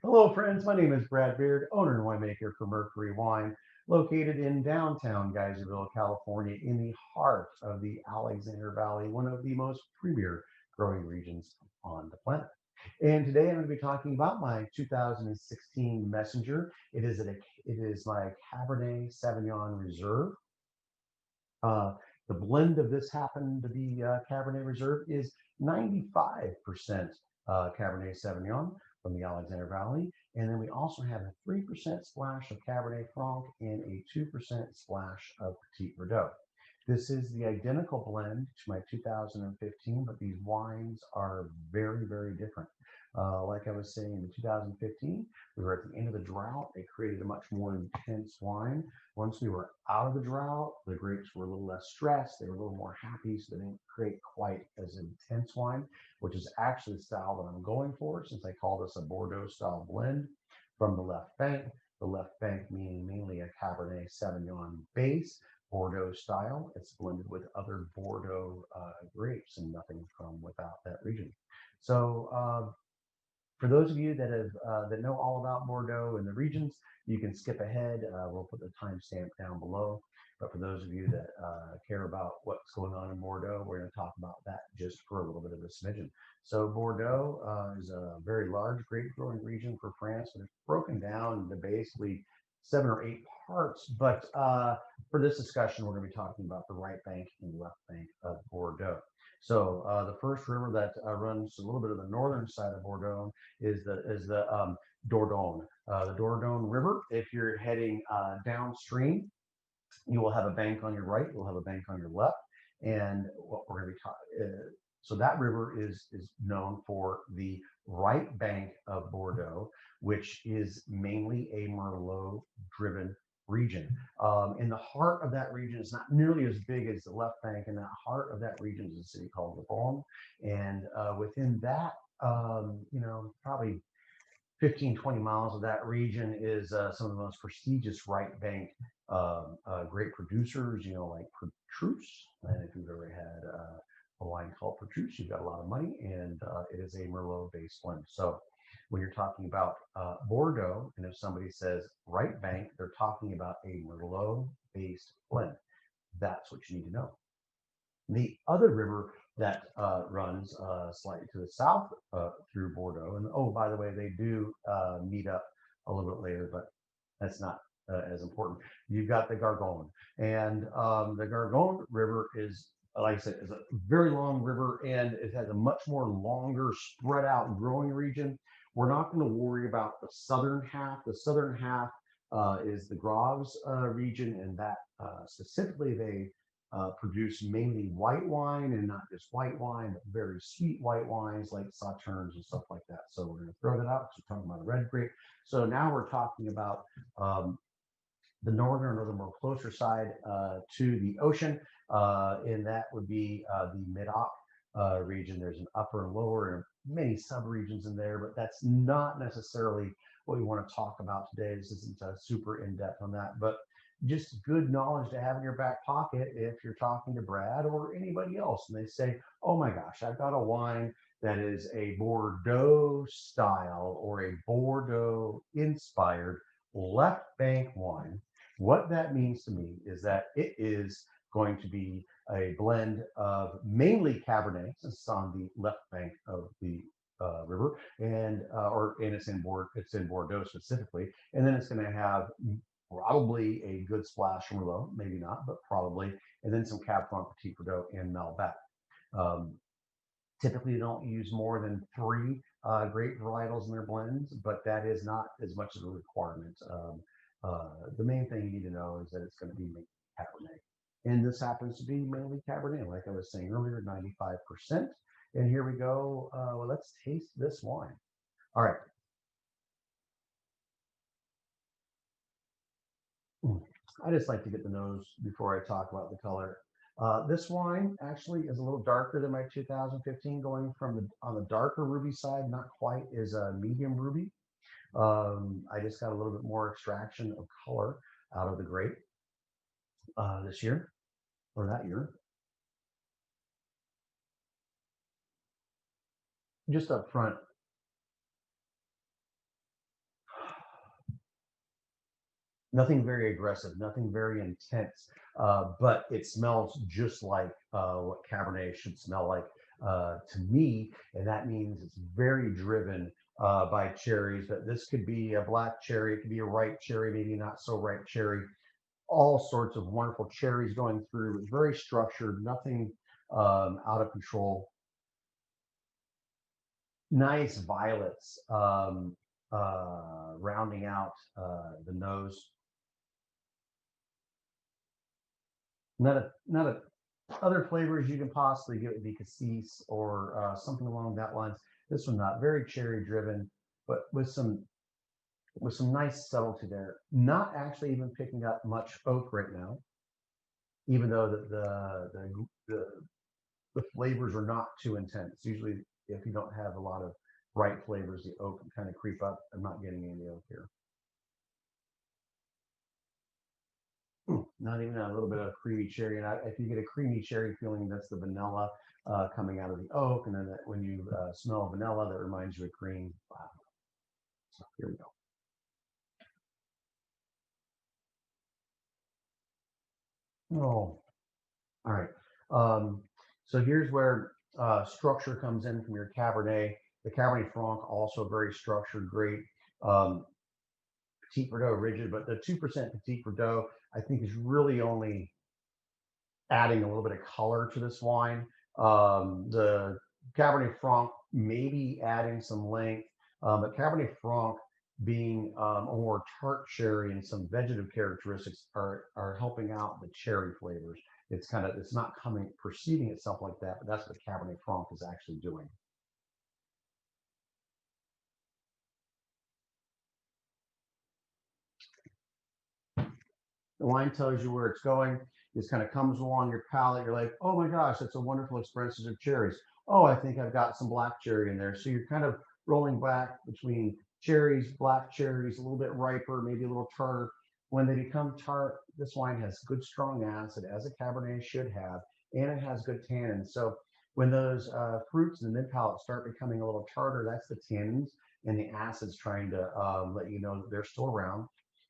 Hello, friends. My name is Brad Beard, owner and winemaker for Mercury Wine, located in downtown Geyserville, California, in the heart of the Alexander Valley, one of the most premier growing regions on the planet. And today I'm going to be talking about my 2016 Messenger. It is my Cabernet Sauvignon Reserve. Uh, the blend of this happened to be Cabernet Reserve is 95% Cabernet Sauvignon from the Alexander Valley. And then we also have a 3% splash of Cabernet Franc and a 2% splash of Petit Verdot. This is the identical blend to my 2015, but these wines are very, very different. Like I was saying, in 2015, we were at the end of the drought. It created a much more intense wine. Once we were out of the drought, the grapes were a little less stressed. They were a little more happy, so they didn't create quite as intense wine, which is actually the style that I'm going for, since I call this a Bordeaux style blend from the left bank. The left bank meaning mainly a Cabernet Sauvignon base, Bordeaux style. It's blended with other Bordeaux grapes and nothing from without that region. So for those of you that know all about Bordeaux and the regions, you can skip ahead. We'll put the timestamp down below. But for those of you that care about what's going on in Bordeaux, we're going to talk about that just for a little bit of a smidgen. So Bordeaux is a very large grape growing region for France, and it's broken down into basically 7 or 8 parts. But for this discussion, we're going to be talking about the right bank and left bank of Bordeaux. So the first river that runs a little bit of the northern side of Bordeaux is the Dordogne. The Dordogne River. If you're heading downstream, you will have a bank on your right. You'll have a bank on your left, and what we're going to be talking. So that river is known for the right bank of Bordeaux, which is mainly a Merlot-driven region. In the heart of that region, it's not nearly as big as the left bank. In the heart of that region is a city called Le Bon, and within that, probably 15, 20 miles of that region is some of the most prestigious right bank grape producers, like Petrus. And if you've ever had a wine called Petrus, you've got a lot of money, and it is a Merlot based blend. So when you're talking about Bordeaux, and if somebody says right bank, they're talking about a Merlot based blend. That's what you need to know. The other river that runs slightly to the south through Bordeaux, and oh, by the way, they do meet up a little bit later, but that's not as important. You've got the Gargonne, and the Gargonne River is, like I said, is a very long river, and it has a much more longer, spread out growing region. We're not going to worry about the southern half. The southern half is the Graves region, and that specifically they produce mainly white wine, and not just white wine, but very sweet white wines like Sauternes and stuff like that. So we're going to throw that out because we're talking about a red grape. So now we're talking about the northern or the more closer side to the ocean, and that would be the Medoc region. There's an upper and lower and many subregions in there, but that's not necessarily what we want to talk about today. This isn't super in depth on that, but just good knowledge to have in your back pocket if you're talking to Brad or anybody else and they say, oh my gosh, I've got a wine that is a Bordeaux style or a Bordeaux inspired left bank wine. What that means to me is that it is going to be a blend of mainly Cabernet, since it's on the left bank of the river, and it's in Bordeaux specifically, and then it's going to have probably a good splash from Merlot, maybe not, but probably, and then some Cab Franc, Petit Verdot, and Malbec. Um, Typically, they don't use more than 3 grape varietals in their blends, but that is not as much of a requirement. The main thing you need to know is that it's going to be Cabernet. And this happens to be mainly Cabernet, like I was saying earlier, 95%. And here we go. Well, let's taste this wine. All right. I just like to get the nose before I talk about the color. This wine actually is a little darker than my 2015, going from on the darker ruby side, not quite as a medium ruby. I just got a little bit more extraction of color out of the grape this year or that year. Just up front, Nothing very aggressive, nothing very intense, but it smells just like what Cabernet should smell like to me, and that means it's very driven by cherries. But this could be a black cherry, it could be a ripe cherry, maybe not so ripe cherry. All sorts of wonderful cherries going through. It's very structured, nothing out of control. Nice violets rounding out the nose. Not a other flavors you can possibly get would be cassis or something along that lines. This one not very cherry driven, but with some nice subtlety there. Not actually even picking up much oak right now, even though the flavors are not too intense. Usually, if you don't have a lot of bright flavors, the oak can kind of creep up. I'm not getting any oak here. Not even a little bit of creamy cherry. And if you get a creamy cherry feeling, that's the vanilla coming out of the oak. And then when you smell vanilla, that reminds you of cream. Wow. So here we go. Oh, all right. Um, so here's where structure comes in from your Cabernet. The Cabernet Franc also very structured, great. Um, Petit Verdot rigid, but the 2% Petit Verdot I think is really only adding a little bit of color to this wine. The Cabernet Franc maybe adding some length, but Cabernet Franc being a more tart cherry and some vegetative characteristics are helping out the cherry flavors. It's not coming perceiving itself like that, but that's what Cabernet Franc is actually doing. The wine tells you where it's going. This kind of comes along your palate. You're like, oh my gosh, that's a wonderful expression of cherries. Oh, I think I've got some black cherry in there. So you're kind of rolling back between cherries, black cherries, a little bit riper, maybe a little tartar. When they become tart, this wine has good strong acid, as a Cabernet should have, and it has good tannins. So when those fruits in the mid palate start becoming a little tartar, that's the tannins and the acids trying to let you know that they're still around,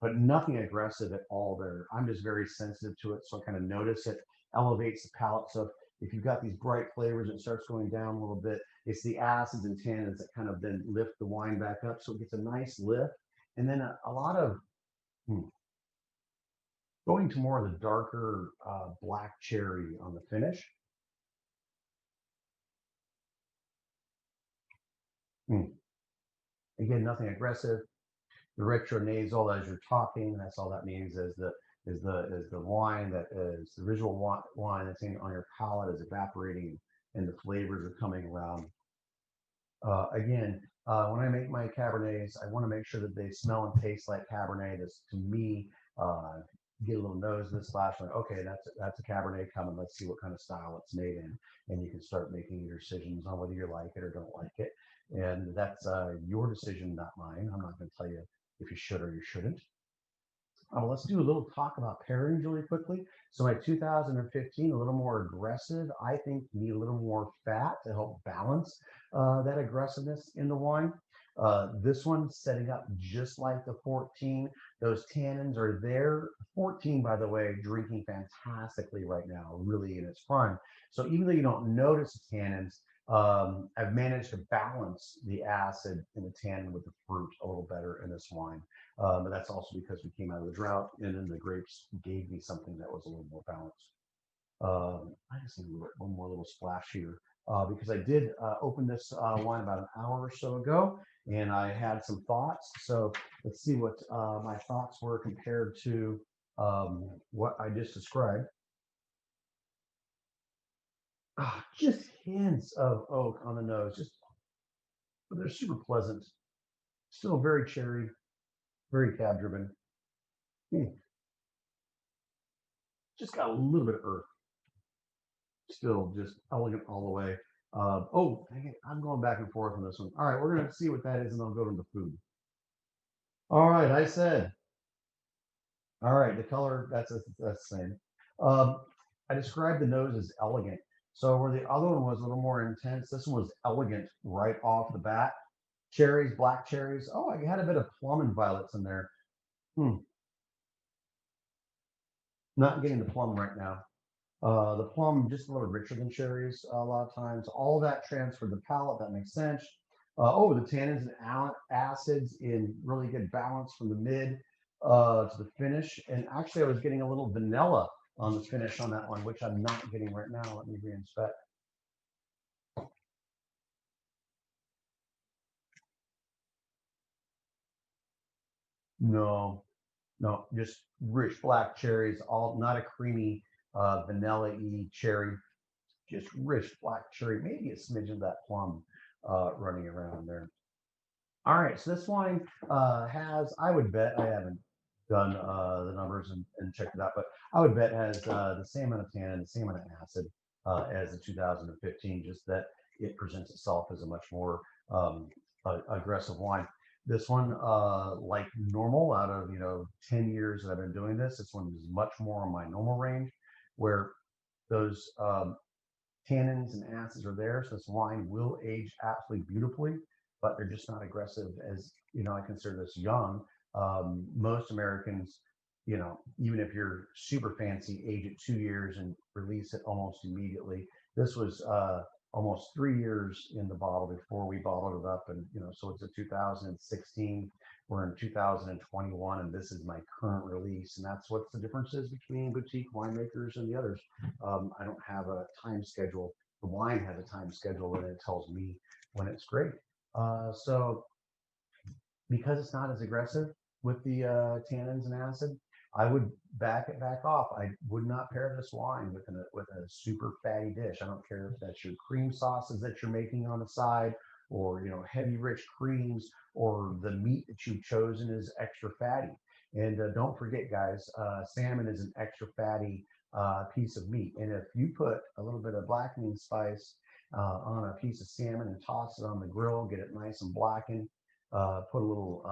but nothing aggressive at all there. I'm just very sensitive to it, so I kind of notice it elevates the palate. So if you've got these bright flavors and it starts going down a little bit, it's the acids and tannins that kind of then lift the wine back up. So it gets a nice lift. And then a lot of hmm, going to more of the darker black cherry on the finish. Hmm. Again, nothing aggressive. The retronasal as you're talking. That's all that means is the wine that is the original wine that's on your palate is evaporating and the flavors are coming around. Again, when I make my Cabernets, I want to make sure that they smell and taste like Cabernet. This to me, uh, get a little nose this flash, like okay, that's a Cabernet coming. Let's see what kind of style it's made in, and you can start making your decisions on whether you like it or don't like it. And that's your decision, not mine. I'm not going to tell you if you should or you shouldn't. Let's do a little talk about pairings really quickly. So my 2015, a little more aggressive. I think you need a little more fat to help balance that aggressiveness in the wine. This one setting up just like the 14. Those tannins are there. 14, by the way, drinking fantastically right now, really in its prime. So even though you don't notice the tannins, I've managed to balance the acid and the tannin with the fruit a little better in this wine. But that's also because we came out of the drought, and then the grapes gave me something that was a little more balanced. I just need one more little splash here because I did open this wine about an hour or so ago, and I had some thoughts. So let's see what my thoughts were compared to what I just described. Just hints of oak on the nose, just but they're super pleasant. Still very cherry, very cab driven. Just got a little bit of earth. Still just elegant all the way. Oh, dang it, I'm going back and forth on this one. All right, we're gonna see what that is, and then I'll go into food. All right, I said. All right, the color that's the same. Um, I described the nose as elegant. So where the other one was a little more intense, this one was elegant right off the bat. Cherries, black cherries. Oh, I had a bit of plum and violets in there. Hmm. Not getting the plum right now. The plum just a little richer than cherries a lot of times. All that transferred the palate. That makes sense. Oh, the tannins and acids in really good balance from the mid to the finish. And actually, I was getting a little vanilla on the finish on that one, which I'm not getting right now. Let me reinspect. No, no, just rich black cherries. All not a creamy vanilla-y cherry. Just rich black cherry. Maybe a smidge of that plum running around there. All right, so this wine has, I would bet, I haven't done the numbers and checked it out, but I would bet has the same amount of tannin, the same amount of acid as the 2015, just that it presents itself as a much more aggressive wine. This one, like normal, out of 10 years that I've been doing this one is much more on my normal range, where those tannins and acids are there. So this wine will age absolutely beautifully, but they're just not aggressive as, I consider this young. Most Americans, even if you're super fancy, age it 2 years and release it almost immediately. This was almost 3 years in the bottle before we bottled it up. And, so it's a 2016. We're in 2021, and this is my current release. And that's what the difference is between boutique winemakers and the others. I don't have a time schedule. The wine has a time schedule, and it tells me when it's great. So because it's not as aggressive with the tannins and acid, I would back off. I would not pair this wine with a super fatty dish. I don't care if that's your cream sauces that you're making on the side, or heavy rich creams, or the meat that you've chosen is extra fatty. And don't forget, guys, salmon is an extra fatty piece of meat. And if you put a little bit of blackening spice on a piece of salmon and toss it on the grill, get it nice and blackened, put a little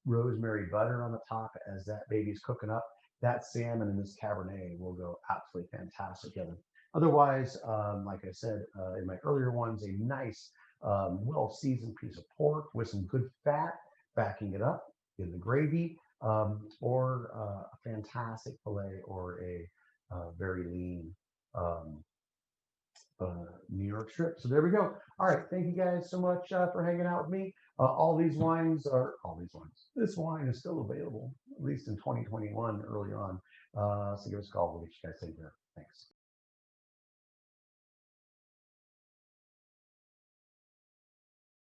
rosemary butter on the top as that baby's cooking up. That salmon and this Cabernet will go absolutely fantastic together. Otherwise, like I said in my earlier ones, a nice, well-seasoned piece of pork with some good fat backing it up in the gravy, or a fantastic fillet, or a very lean um, New York strip. So there we go. All right. Thank you guys so much for hanging out with me. All these wines. This wine is still available, at least in 2021 early on. So give us a call. We'll get you guys taken care of. Thanks.